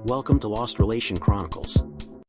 Welcome to Lost Relation Chronicles.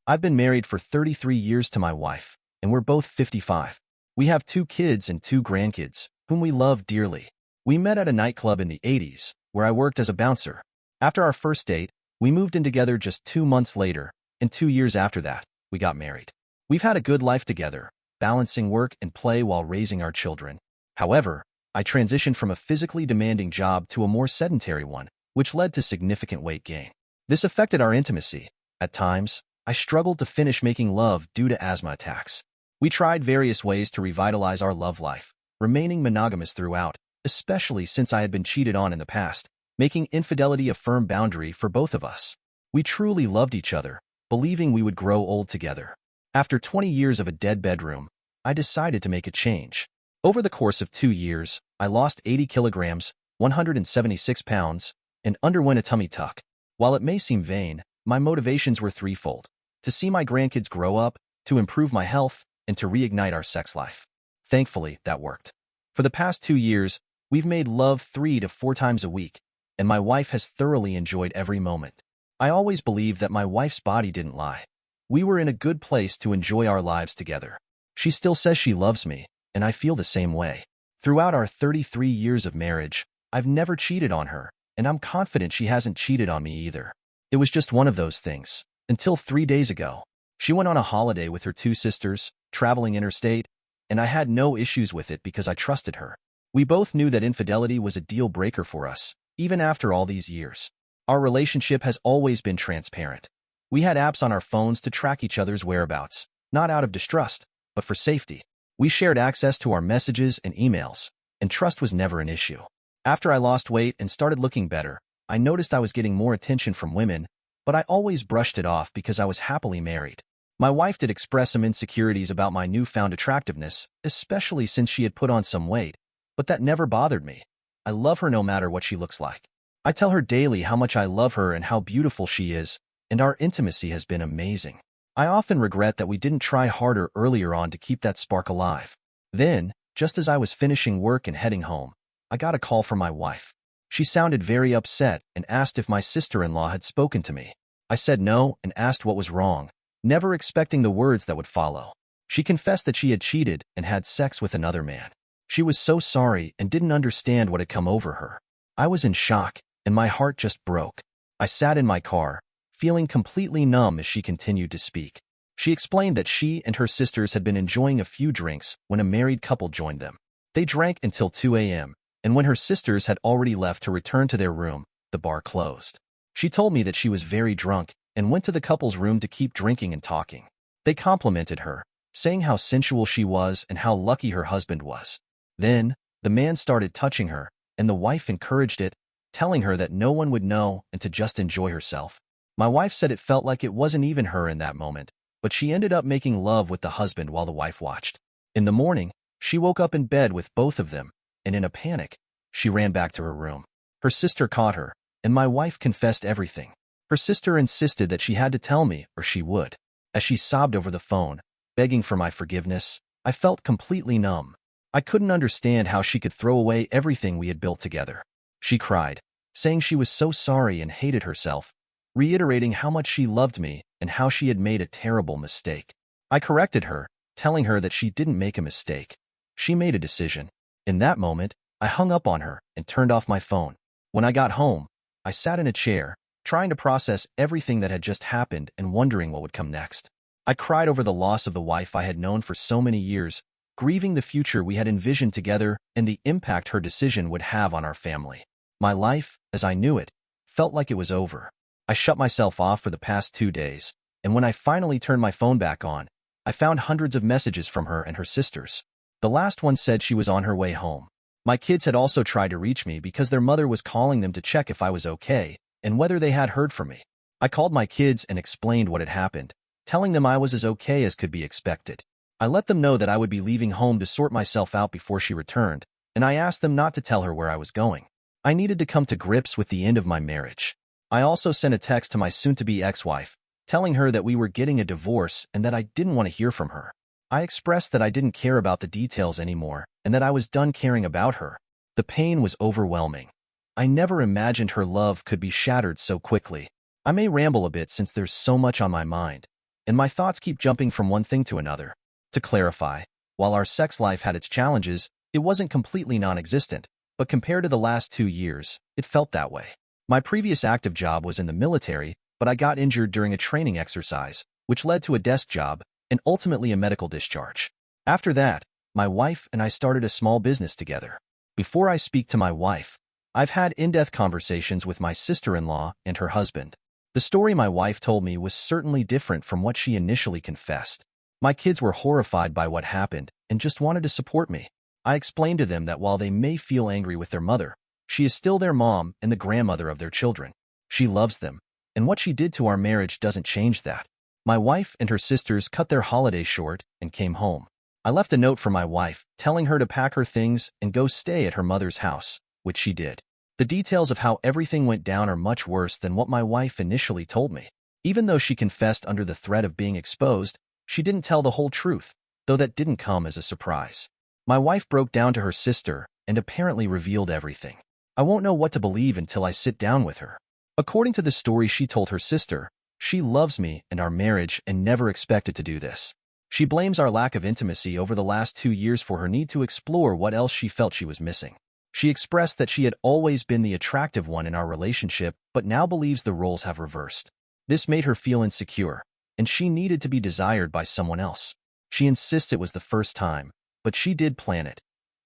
I've been married for 33 years to my wife, and we're both 55. We have 2 kids and 2 grandkids, whom we love dearly. We met at a nightclub in the 80s, where I worked as a bouncer. After our first date, we moved in together just 2 months later, and 2 years after that, we got married. We've had a good life together, balancing work and play while raising our children. However, I transitioned from a physically demanding job to a more sedentary one, which led to significant weight gain. This affected our intimacy. At times, I struggled to finish making love due to asthma attacks. We tried various ways to revitalize our love life, remaining monogamous throughout, especially since I had been cheated on in the past, making infidelity a firm boundary for both of us. We truly loved each other, believing we would grow old together. After 20 years of a dead bedroom, I decided to make a change. Over the course of 2 years, I lost 80 kilograms, 176 pounds, and underwent a tummy tuck. While it may seem vain, my motivations were threefold: to see my grandkids grow up, to improve my health, and to reignite our sex life. Thankfully, that worked. For the past 2 years, we've made love 3 to 4 times a week, and my wife has thoroughly enjoyed every moment. I always believed that my wife's body didn't lie. We were in a good place to enjoy our lives together. She still says she loves me, and I feel the same way. Throughout our 33 years of marriage, I've never cheated on her, and I'm confident she hasn't cheated on me either. It was just one of those things. Until 3 days ago. She went on a holiday with her 2 sisters, traveling interstate, and I had no issues with it because I trusted her. We both knew that infidelity was a deal breaker for us, even after all these years. Our relationship has always been transparent. We had apps on our phones to track each other's whereabouts, not out of distrust, but for safety. We shared access to our messages and emails, and trust was never an issue. After I lost weight and started looking better, I noticed I was getting more attention from women, but I always brushed it off because I was happily married. My wife did express some insecurities about my newfound attractiveness, especially since she had put on some weight, but that never bothered me. I love her no matter what she looks like. I tell her daily how much I love her and how beautiful she is, and our intimacy has been amazing. I often regret that we didn't try harder earlier on to keep that spark alive. Then, just as I was finishing work and heading home, I got a call from my wife. She sounded very upset and asked if my sister-in-law had spoken to me. I said no and asked what was wrong, never expecting the words that would follow. She confessed that she had cheated and had sex with another man. She was so sorry and didn't understand what had come over her. I was in shock, and my heart just broke. I sat in my car, feeling completely numb as she continued to speak. She explained that she and her sisters had been enjoying a few drinks when a married couple joined them. They drank until 2 a.m., and when her sisters had already left to return to their room, the bar closed. She told me that she was very drunk and went to the couple's room to keep drinking and talking. They complimented her, saying how sensual she was and how lucky her husband was. Then, the man started touching her, and the wife encouraged it, telling her that no one would know and to just enjoy herself. My wife said it felt like it wasn't even her in that moment, but she ended up making love with the husband while the wife watched. In the morning, she woke up in bed with both of them, and in a panic, she ran back to her room. Her sister caught her, and my wife confessed everything. Her sister insisted that she had to tell me or she would. As she sobbed over the phone, begging for my forgiveness, I felt completely numb. I couldn't understand how she could throw away everything we had built together. She cried, saying she was so sorry and hated herself, reiterating how much she loved me and how she had made a terrible mistake. I corrected her, telling her that she didn't make a mistake. She made a decision. In that moment, I hung up on her and turned off my phone. When I got home, I sat in a chair, trying to process everything that had just happened and wondering what would come next. I cried over the loss of the wife I had known for so many years, grieving the future we had envisioned together and the impact her decision would have on our family. My life, as I knew it, felt like it was over. I shut myself off for the past 2 days, and when I finally turned my phone back on, I found hundreds of messages from her and her sisters. The last one said she was on her way home. My kids had also tried to reach me because their mother was calling them to check if I was okay and whether they had heard from me. I called my kids and explained what had happened, telling them I was as okay as could be expected. I let them know that I would be leaving home to sort myself out before she returned, and I asked them not to tell her where I was going. I needed to come to grips with the end of my marriage. I also sent a text to my soon-to-be ex-wife, telling her that we were getting a divorce and that I didn't want to hear from her. I expressed that I didn't care about the details anymore and that I was done caring about her. The pain was overwhelming. I never imagined her love could be shattered so quickly. I may ramble a bit since there's so much on my mind, and my thoughts keep jumping from one thing to another. To clarify, while our sex life had its challenges, it wasn't completely non-existent, but compared to the last 2 years, it felt that way. My previous active job was in the military, but I got injured during a training exercise, which led to a desk job and ultimately a medical discharge. After that, my wife and I started a small business together. Before I speak to my wife, I've had in-depth conversations with my sister-in-law and her husband. The story my wife told me was certainly different from what she initially confessed. My kids were horrified by what happened and just wanted to support me. I explained to them that while they may feel angry with their mother, she is still their mom and the grandmother of their children. She loves them, and what she did to our marriage doesn't change that. My wife and her sisters cut their holiday short and came home. I left a note for my wife, telling her to pack her things and go stay at her mother's house, which she did. The details of how everything went down are much worse than what my wife initially told me. Even though she confessed under the threat of being exposed, she didn't tell the whole truth, though that didn't come as a surprise. My wife broke down to her sister and apparently revealed everything. I won't know what to believe until I sit down with her. According to the story she told her sister, she loves me and our marriage and never expected to do this. She blames our lack of intimacy over the last 2 years for her need to explore what else she felt she was missing. She expressed that she had always been the attractive one in our relationship, but now believes the roles have reversed. This made her feel insecure, and she needed to be desired by someone else. She insists it was the first time, but she did plan it.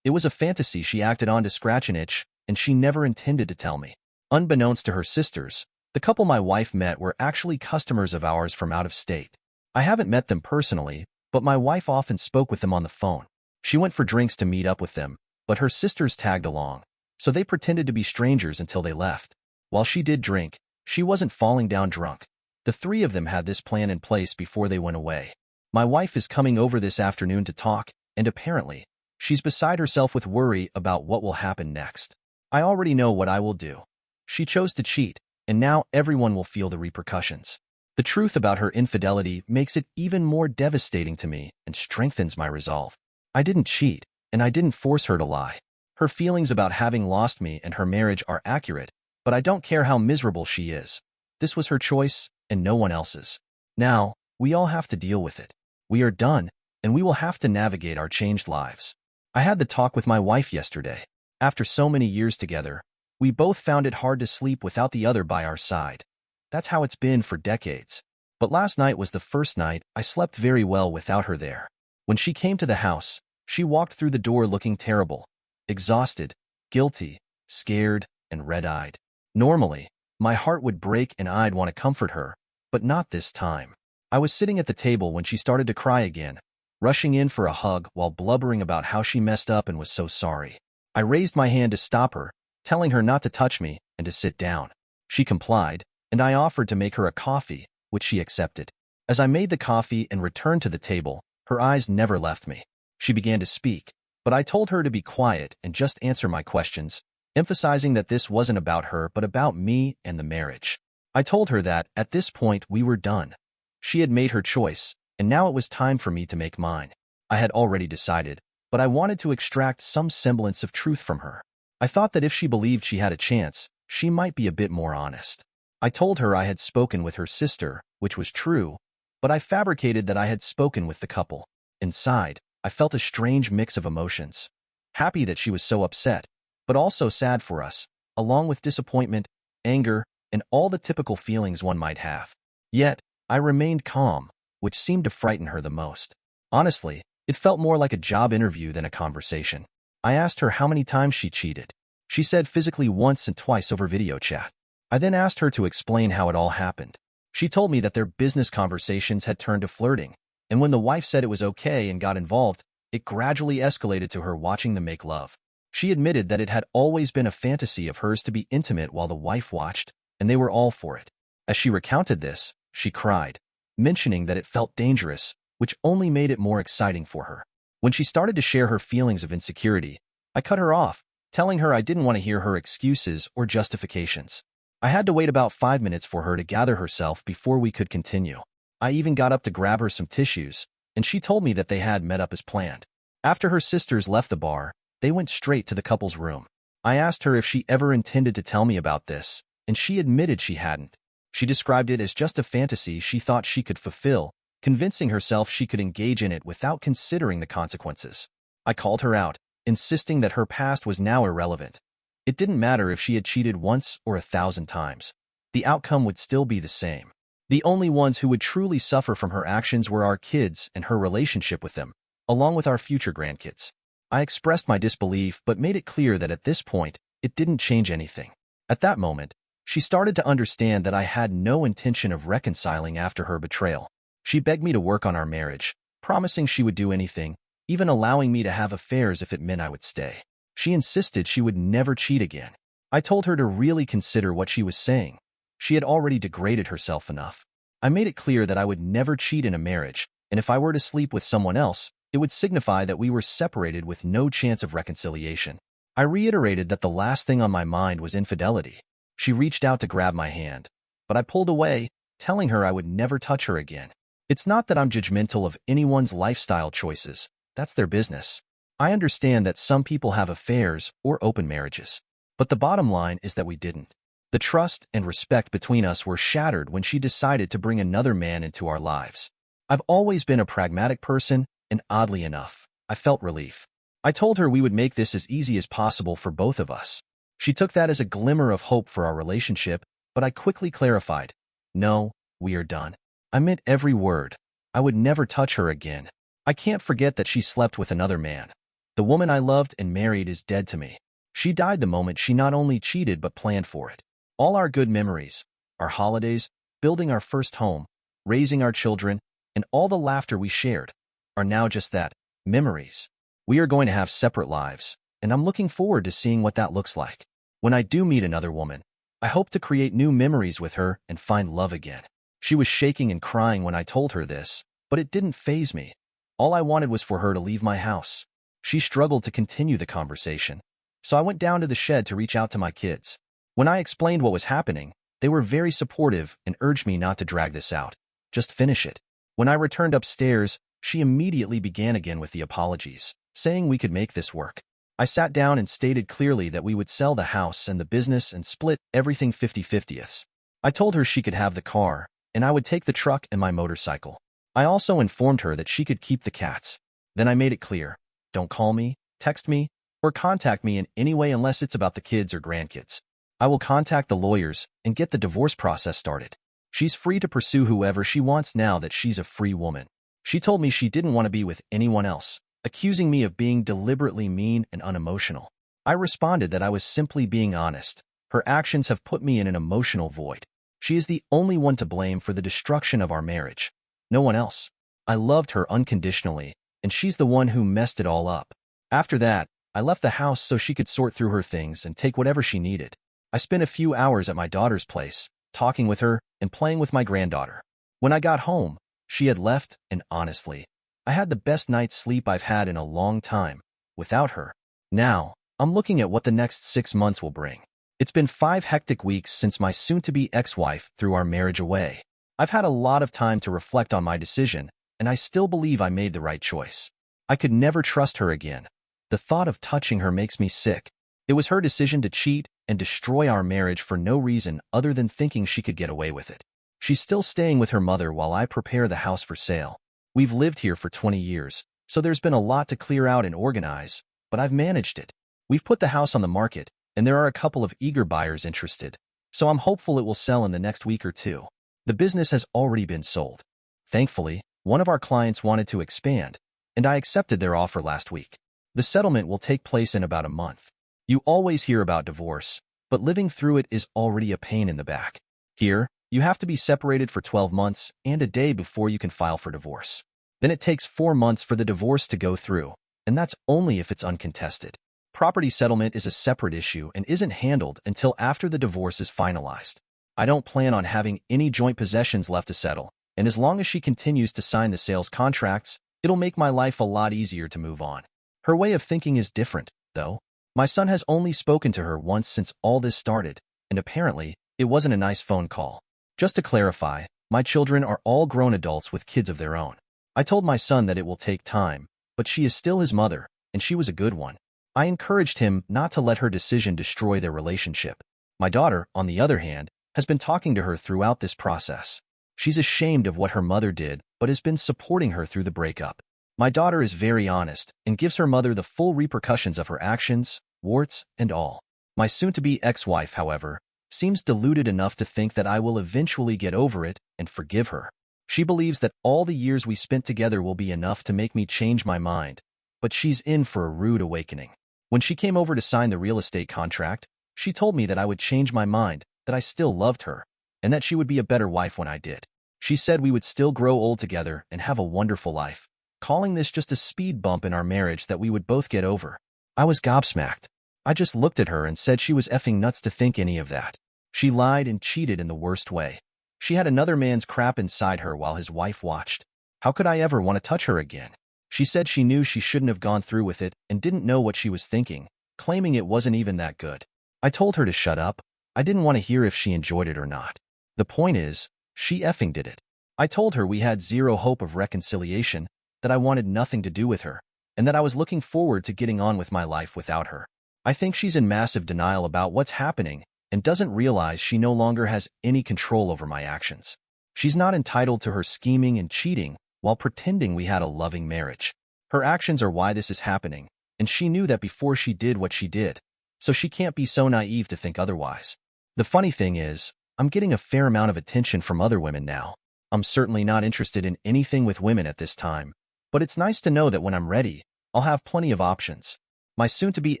It was a fantasy she acted on to scratch an itch, and she never intended to tell me. Unbeknownst to her sisters, the couple my wife met were actually customers of ours from out of state. I haven't met them personally, but my wife often spoke with them on the phone. She went for drinks to meet up with them, but her sisters tagged along, so they pretended to be strangers until they left. While she did drink, she wasn't falling down drunk. The three of them had this plan in place before they went away. My wife is coming over this afternoon to talk, and apparently, she's beside herself with worry about what will happen next. I already know what I will do. She chose to cheat, and now everyone will feel the repercussions. The truth about her infidelity makes it even more devastating to me and strengthens my resolve. I didn't cheat, and I didn't force her to lie. Her feelings about having lost me and her marriage are accurate, but I don't care how miserable she is. This was her choice, and no one else's. Now, we all have to deal with it. We are done, and we will have to navigate our changed lives. I had the talk with my wife yesterday. After so many years together, we both found it hard to sleep without the other by our side. That's how it's been for decades. But last night was the first night I slept very well without her there. When she came to the house, she walked through the door looking terrible, exhausted, guilty, scared, and red-eyed. Normally, my heart would break and I'd want to comfort her, but not this time. I was sitting at the table when she started to cry again, rushing in for a hug while blubbering about how she messed up and was so sorry. I raised my hand to stop her, telling her not to touch me and to sit down. She complied, and I offered to make her a coffee, which she accepted. As I made the coffee and returned to the table, her eyes never left me. She began to speak, but I told her to be quiet and just answer my questions, emphasizing that this wasn't about her but about me and the marriage. I told her that, at this point, we were done. She had made her choice, and now it was time for me to make mine. I had already decided, but I wanted to extract some semblance of truth from her. I thought that if she believed she had a chance, she might be a bit more honest. I told her I had spoken with her sister, which was true, but I fabricated that I had spoken with the couple. Inside, I felt a strange mix of emotions. Happy that she was so upset, but also sad for us, along with disappointment, anger, and all the typical feelings one might have. Yet, I remained calm, which seemed to frighten her the most. Honestly, it felt more like a job interview than a conversation. I asked her how many times she cheated. She said physically once and twice over video chat. I then asked her to explain how it all happened. She told me that their business conversations had turned to flirting, and when the wife said it was okay and got involved, it gradually escalated to her watching them make love. She admitted that it had always been a fantasy of hers to be intimate while the wife watched, and they were all for it. As she recounted this, she cried, mentioning that it felt dangerous, which only made it more exciting for her. When she started to share her feelings of insecurity, I cut her off, telling her I didn't want to hear her excuses or justifications. I had to wait about 5 minutes for her to gather herself before we could continue. I even got up to grab her some tissues, and she told me that they had met up as planned. After her sisters left the bar, they went straight to the couple's room. I asked her if she ever intended to tell me about this, and she admitted she hadn't. She described it as just a fantasy she thought she could fulfill, convincing herself she could engage in it without considering the consequences. I called her out, insisting that her past was now irrelevant. It didn't matter if she had cheated once or 1,000 times. The outcome would still be the same. The only ones who would truly suffer from her actions were our kids and her relationship with them, along with our future grandkids. I expressed my disbelief but made it clear that at this point, it didn't change anything. At that moment, she started to understand that I had no intention of reconciling after her betrayal. She begged me to work on our marriage, promising she would do anything, even allowing me to have affairs if it meant I would stay. She insisted she would never cheat again. I told her to really consider what she was saying. She had already degraded herself enough. I made it clear that I would never cheat in a marriage, and if I were to sleep with someone else, it would signify that we were separated with no chance of reconciliation. I reiterated that the last thing on my mind was infidelity. She reached out to grab my hand, but I pulled away, telling her I would never touch her again. It's not that I'm judgmental of anyone's lifestyle choices. That's their business. I understand that some people have affairs or open marriages, but the bottom line is that we didn't. The trust and respect between us were shattered when she decided to bring another man into our lives. I've always been a pragmatic person, and oddly enough, I felt relief. I told her we would make this as easy as possible for both of us. She took that as a glimmer of hope for our relationship, but I quickly clarified, no, we are done. I meant every word. I would never touch her again. I can't forget that she slept with another man. The woman I loved and married is dead to me. She died the moment she not only cheated but planned for it. All our good memories, our holidays, building our first home, raising our children, and all the laughter we shared are now just that, memories. We are going to have separate lives, and I'm looking forward to seeing what that looks like. When I do meet another woman, I hope to create new memories with her and find love again. She was shaking and crying when I told her this, but it didn't faze me. All I wanted was for her to leave my house. She struggled to continue the conversation, so I went down to the shed to reach out to my kids. When I explained what was happening, they were very supportive and urged me not to drag this out. Just finish it. When I returned upstairs, she immediately began again with the apologies, saying we could make this work. I sat down and stated clearly that we would sell the house and the business and split everything 50-50ths. I told her she could have the car, and I would take the truck and my motorcycle. I also informed her that she could keep the cats. Then I made it clear, don't call me, text me, or contact me in any way unless it's about the kids or grandkids. I will contact the lawyers and get the divorce process started. She's free to pursue whoever she wants now that she's a free woman. She told me she didn't want to be with anyone else, accusing me of being deliberately mean and unemotional. I responded that I was simply being honest. Her actions have put me in an emotional void. She is the only one to blame for the destruction of our marriage. No one else. I loved her unconditionally, and she's the one who messed it all up. After that, I left the house so she could sort through her things and take whatever she needed. I spent a few hours at my daughter's place, talking with her and playing with my granddaughter. When I got home, she had left, and honestly, I had the best night's sleep I've had in a long time, without her. Now, I'm looking at what the next 6 months will bring. It's been 5 hectic weeks since my soon-to-be ex-wife threw our marriage away. I've had a lot of time to reflect on my decision, and I still believe I made the right choice. I could never trust her again. The thought of touching her makes me sick. It was her decision to cheat and destroy our marriage for no reason other than thinking she could get away with it. She's still staying with her mother while I prepare the house for sale. We've lived here for 20 years, so there's been a lot to clear out and organize, but I've managed it. We've put the house on the market, and there are a couple of eager buyers interested, so I'm hopeful it will sell in the next week or two. The business has already been sold. Thankfully, one of our clients wanted to expand, and I accepted their offer last week. The settlement will take place in about a month. You always hear about divorce, but living through it is already a pain in the back. Here, you have to be separated for 12 months and a day before you can file for divorce. Then it takes 4 months for the divorce to go through, and that's only if it's uncontested. Property settlement is a separate issue and isn't handled until after the divorce is finalized. I don't plan on having any joint possessions left to settle, and as long as she continues to sign the sales contracts, it'll make my life a lot easier to move on. Her way of thinking is different, though. My son has only spoken to her once since all this started, and apparently, it wasn't a nice phone call. Just to clarify, my children are all grown adults with kids of their own. I told my son that it will take time, but she is still his mother, and she was a good one. I encouraged him not to let her decision destroy their relationship. My daughter, on the other hand, has been talking to her throughout this process. She's ashamed of what her mother did, but has been supporting her through the breakup. My daughter is very honest and gives her mother the full repercussions of her actions, warts and all. My soon-to-be ex-wife, however, seems deluded enough to think that I will eventually get over it and forgive her. She believes that all the years we spent together will be enough to make me change my mind, but she's in for a rude awakening. When she came over to sign the real estate contract, she told me that I would change my mind, that I still loved her, and that she would be a better wife when I did. She said we would still grow old together and have a wonderful life, calling this just a speed bump in our marriage that we would both get over. I was gobsmacked. I just looked at her and said she was effing nuts to think any of that. She lied and cheated in the worst way. She had another man's crap inside her while his wife watched. How could I ever want to touch her again? She said she knew she shouldn't have gone through with it and didn't know what she was thinking, claiming it wasn't even that good. I told her to shut up. I didn't want to hear if she enjoyed it or not. The point is, she effing did it. I told her we had zero hope of reconciliation, that I wanted nothing to do with her, and that I was looking forward to getting on with my life without her. I think she's in massive denial about what's happening and doesn't realize she no longer has any control over my actions. She's not entitled to her scheming and cheating while pretending we had a loving marriage. Her actions are why this is happening, and she knew that before she did what she did, so she can't be so naive to think otherwise. The funny thing is, I'm getting a fair amount of attention from other women now. I'm certainly not interested in anything with women at this time, but it's nice to know that when I'm ready, I'll have plenty of options. My soon-to-be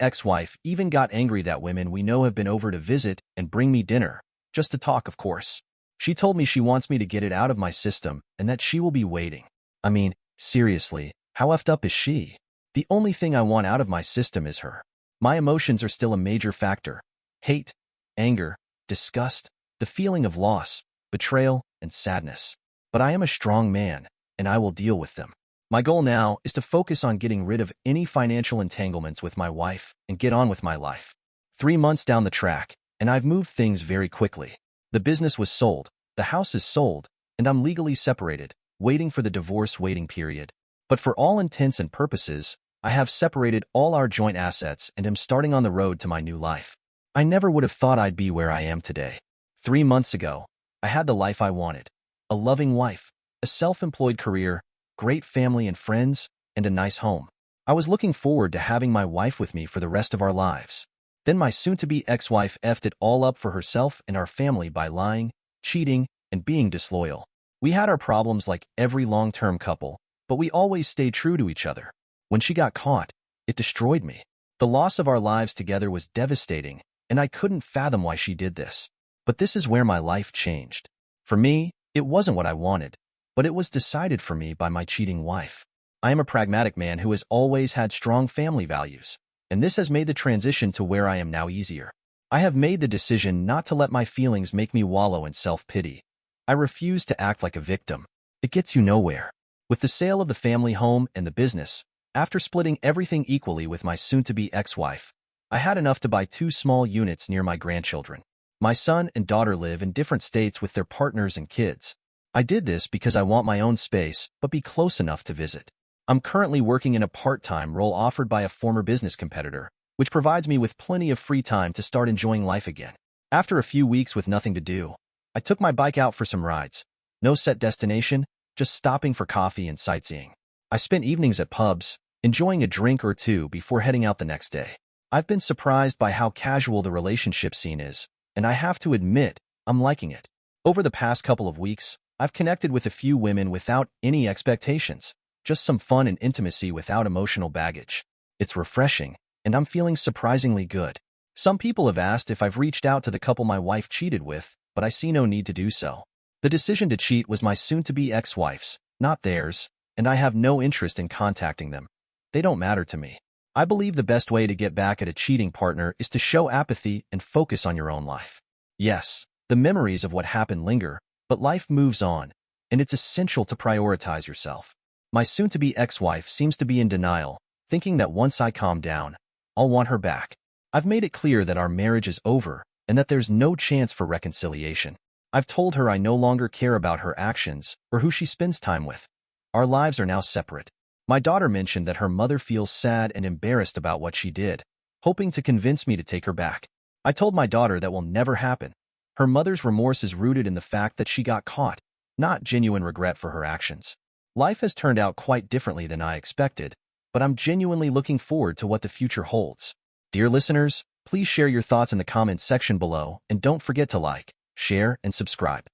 ex-wife even got angry that women we know have been over to visit and bring me dinner, just to talk, of course. She told me she wants me to get it out of my system and that she will be waiting. I mean, seriously, how effed up is she? The only thing I want out of my system is her. My emotions are still a major factor. Hate, anger, disgust, the feeling of loss, betrayal, and sadness. But I am a strong man, and I will deal with them. My goal now is to focus on getting rid of any financial entanglements with my wife and get on with my life. 3 months down the track, and I've moved things very quickly. The business was sold, the house is sold, and I'm legally separated, waiting for the divorce waiting period. But for all intents and purposes, I have separated all our joint assets and am starting on the road to my new life. I never would have thought I'd be where I am today. 3 months ago, I had the life I wanted. A loving wife, a self-employed career, great family and friends, and a nice home. I was looking forward to having my wife with me for the rest of our lives. Then my soon-to-be ex-wife effed it all up for herself and our family by lying, cheating, and being disloyal. We had our problems like every long-term couple, but we always stayed true to each other. When she got caught, it destroyed me. The loss of our lives together was devastating, and I couldn't fathom why she did this. But this is where my life changed. For me, it wasn't what I wanted, but it was decided for me by my cheating wife. I am a pragmatic man who has always had strong family values, and this has made the transition to where I am now easier. I have made the decision not to let my feelings make me wallow in self-pity. I refuse to act like a victim. It gets you nowhere. With the sale of the family home and the business, after splitting everything equally with my soon-to-be ex-wife, I had enough to buy 2 small units near my grandchildren. My son and daughter live in different states with their partners and kids. I did this because I want my own space, but be close enough to visit. I'm currently working in a part-time role offered by a former business competitor, which provides me with plenty of free time to start enjoying life again. After a few weeks with nothing to do, I took my bike out for some rides. No set destination, just stopping for coffee and sightseeing. I spent evenings at pubs, enjoying a drink or two before heading out the next day. I've been surprised by how casual the relationship scene is, and I have to admit, I'm liking it. Over the past couple of weeks, I've connected with a few women without any expectations, just some fun and intimacy without emotional baggage. It's refreshing, and I'm feeling surprisingly good. Some people have asked if I've reached out to the couple my wife cheated with, but I see no need to do so. The decision to cheat was my soon-to-be ex-wife's, not theirs, and I have no interest in contacting them. They don't matter to me. I believe the best way to get back at a cheating partner is to show apathy and focus on your own life. Yes, the memories of what happened linger, but life moves on, and it's essential to prioritize yourself. My soon-to-be ex-wife seems to be in denial, thinking that once I calm down, I'll want her back. I've made it clear that our marriage is over and that there's no chance for reconciliation. I've told her I no longer care about her actions or who she spends time with. Our lives are now separate. My daughter mentioned that her mother feels sad and embarrassed about what she did, hoping to convince me to take her back. I told my daughter that will never happen. Her mother's remorse is rooted in the fact that she got caught, not genuine regret for her actions. Life has turned out quite differently than I expected, but I'm genuinely looking forward to what the future holds. Dear listeners, please share your thoughts in the comments section below and don't forget to like, share, and subscribe.